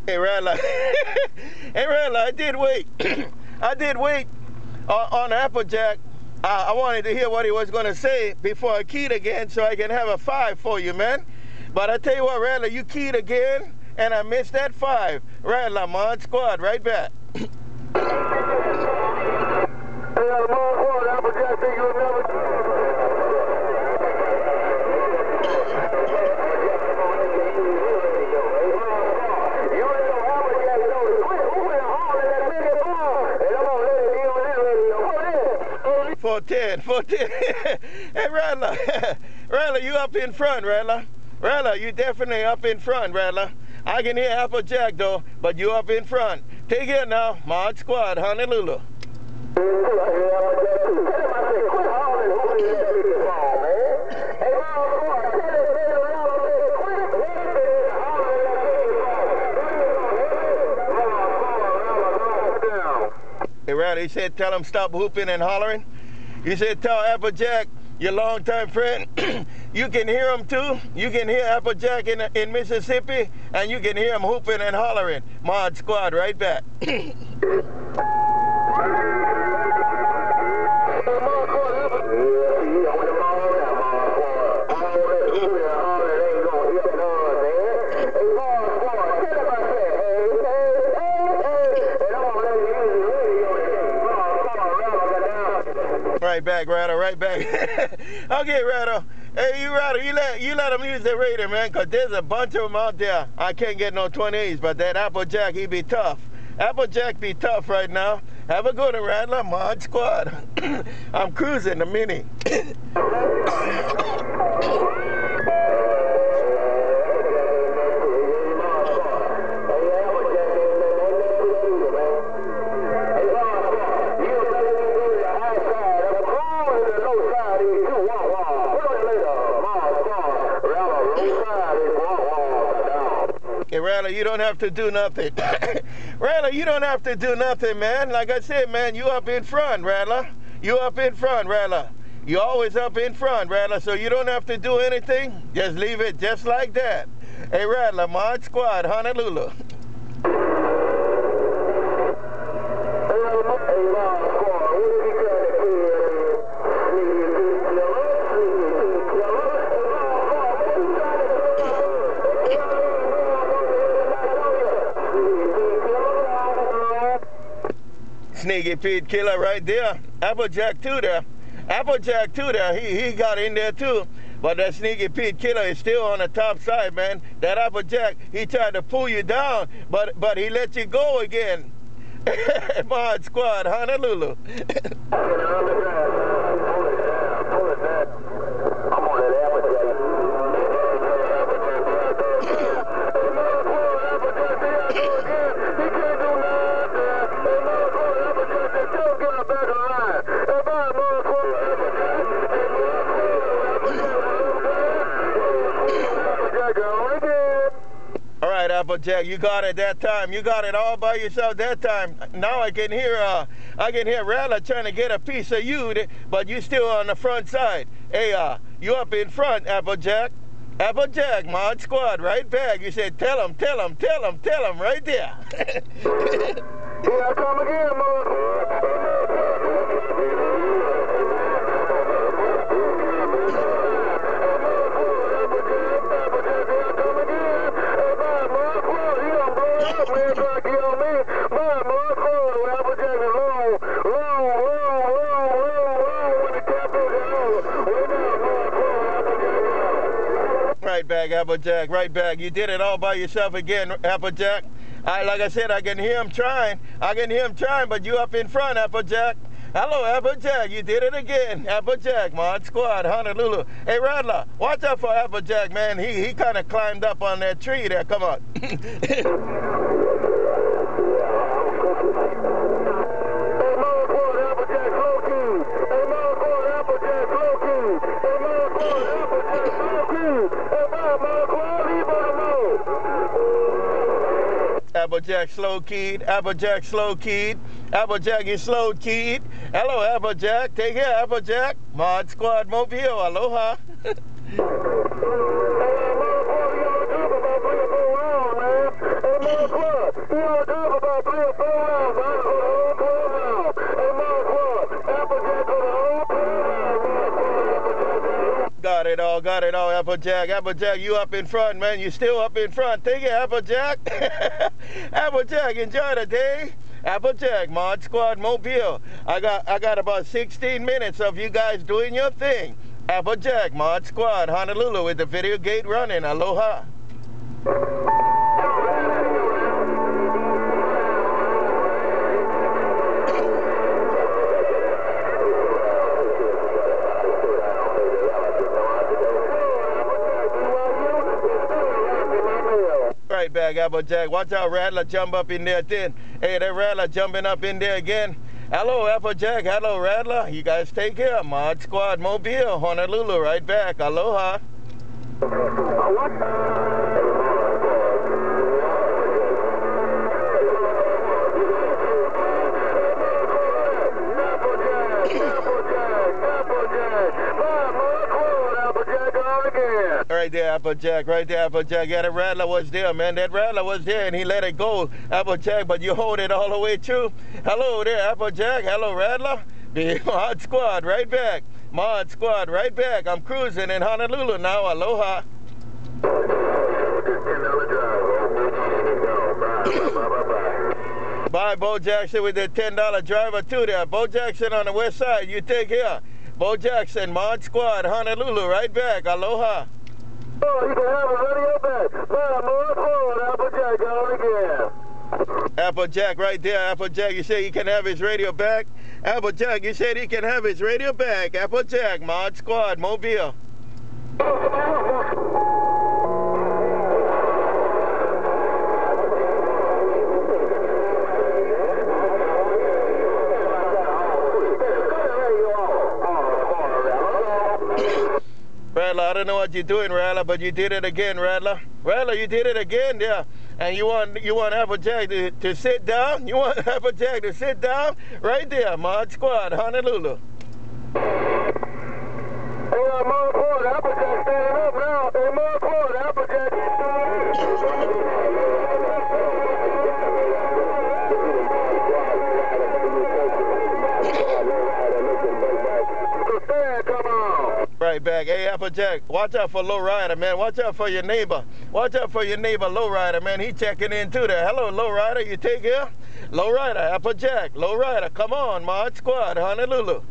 Hey, Rattler. Hey, Rattler, I did wait. I did wait on AppleJack. I wanted to hear what he was going to say before I keyed again so I can have a 5 for you, man. But I tell you what, Rattler, you keyed again, and I missed that 5. Rattler, ModSquad, right back. Hey, Rattler. Rattler, you up in front, Rattler. Rattler, you definitely up in front, Rattler. I can hear AppleJack, though, but you up in front. Take it now, ModSquad, Honolulu. Hey, Rattler, he said tell him stop whooping and hollering. You said tell AppleJack, your longtime friend, you can hear him too. You can hear AppleJack in Mississippi, and you can hear him whooping and hollering. ModSquad, right back. Right back, Rattler, right back. Okay, Rattler. Hey, Rattler, you let them use the Raider, man, because there's a bunch of them out there. I can't get no 28s, but that AppleJack, he be tough. AppleJack be tough right now. Have a good one, Rattler, ModSquad. I'm cruising the Mini. Okay, Rattler, you don't have to do nothing. Rattler, you don't have to do nothing, man. Like I said, man, you up in front, Rattler. You up in front, Rattler. You always up in front, Rattler, so you don't have to do anything. Just leave it just like that. Hey, Rattler, ModSquad, Honolulu. Sneaky Pete Killer right there. AppleJack too there. AppleJack too there. He got in there too. But that Sneaky Pete Killer is still on the top side, man. That AppleJack, he tried to pull you down, but he let you go again. ModSquad, Honolulu. AppleJack, you got it that time. You got it all by yourself that time. Now I can hear Rattler trying to get a piece of you, but you still on the front side. Hey, you up in front, AppleJack. AppleJack, ModSquad, right back. You said tell him right there. Here I come again, Right back, AppleJack, right back. You did it all by yourself again, AppleJack. Like I said, I can hear him trying. But you up in front, AppleJack. Hello, AppleJack. You did it again. AppleJack, ModSquad, Honolulu. Hey, Rattler, watch out for AppleJack, man. He kind of climbed up on that tree there. Come on. AppleJack slow keyed. AppleJack slow keyed. AppleJack is slow keyed. Hello, AppleJack. Take care, AppleJack. ModSquad Mobile. Aloha. Got it all, AppleJack. AppleJack, you up in front, man. You still up in front. Take it, AppleJack. AppleJack, enjoy the day. AppleJack, ModSquad Mobile. I got about 16 minutes of you guys doing your thing. AppleJack, ModSquad, Honolulu with the video gate running. Aloha. Right back, AppleJack. Watch out, Rattler jump up in there then. Hey, that Rattler jumping up in there again. Hello, AppleJack. Hello, Rattler. You guys take care. ModSquad Mobile, Honolulu. Right back. Aloha. Right there, AppleJack. Right there, AppleJack. Yeah, that Rattler was there, man. That Rattler was there, and he let it go, AppleJack, but you hold it all the way through. Hello there, AppleJack. Hello, Rattler. The ModSquad, right back. ModSquad, right back. I'm cruising in Honolulu now. Aloha. Bye, BoJackson with the $10 driver too there. BoJackson on the west side. You take care. BoJackson, ModSquad, Honolulu, right back. Aloha. Oh, you can have a radio back. AppleJack on again. AppleJack right there. AppleJack, you say he can have his radio back? AppleJack, you said he can have his radio back. AppleJack, ModSquad, Mobile. Rattler, I don't know what you're doing, Rattler, but you did it again, Rattler. Rattler, you did it again, yeah. And you want AppleJack to sit down? You want AppleJack to sit down? Right there, ModSquad, Honolulu. Hey, ModSquad, AppleJack standing up now. Hey, ModSquad, AppleJack. Right back. Hey, AppleJack, watch out for LowRider, man. Watch out for your neighbor. Watch out for your neighbor, LowRider, man. He checking in too there. Hello, LowRider. You take care? LowRider, AppleJack, LowRider. Come on, ModSquad, Honolulu.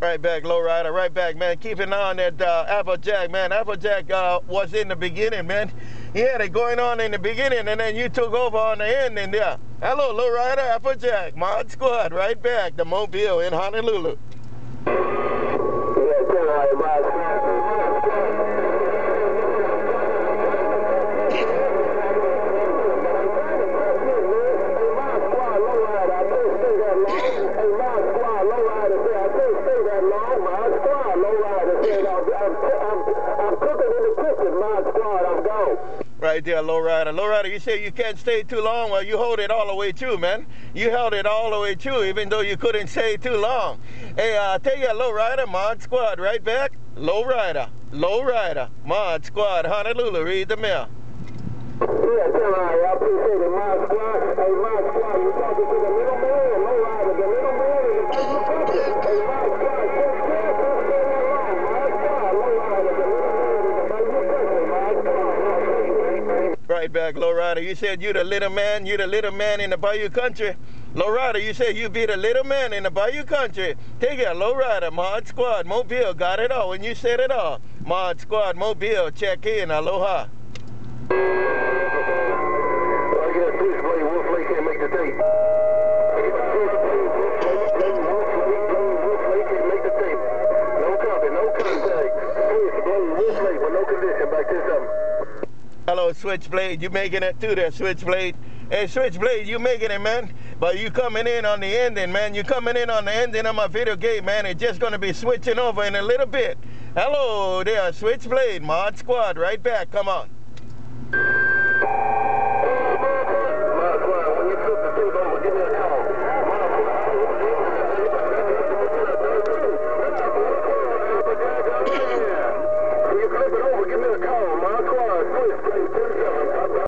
Right back, LowRider, right back, man. Keep an eye on that AppleJack, man. AppleJack was in the beginning, man. He had it going on in the beginning, and then you took over on the end, and yeah. Hello, LowRider, AppleJack, ModSquad, right back, the Mobile in Honolulu. Right there, LowRider. LowRider, you say you can't stay too long. Well, you hold it all the way through, man. You held it all the way through, even though you couldn't stay too long. Hey, take your LowRider, ModSquad, right back. LowRider, ModSquad, Honolulu. Read the mail. Yeah, I appreciate it, ModSquad. Hey, ModSquad, you're talking to the middle man, LowRider. The middle man is the person. Hey, ModSquad, right back, LowRider. You said you the little man in the Bayou Country. LowRider, you said you be the little man in the Bayou Country. Take it, LowRider, ModSquad, Mobile, got it all when you said it all. ModSquad, Mobile, check in, Aloha. I got SwitchBlade, Wolflake can't make the tape. Wolflake can't make the tape. No copy, no contact. SwitchBlade, Wolflake, with no condition, back to something. Hello, SwitchBlade. You making it through there, SwitchBlade. Hey, SwitchBlade, you making it, man. But you coming in on the ending, man. You coming in on the ending of my video gate, man. It's just going to be switching over in a little bit. Hello there, SwitchBlade, ModSquad, right back. Come on.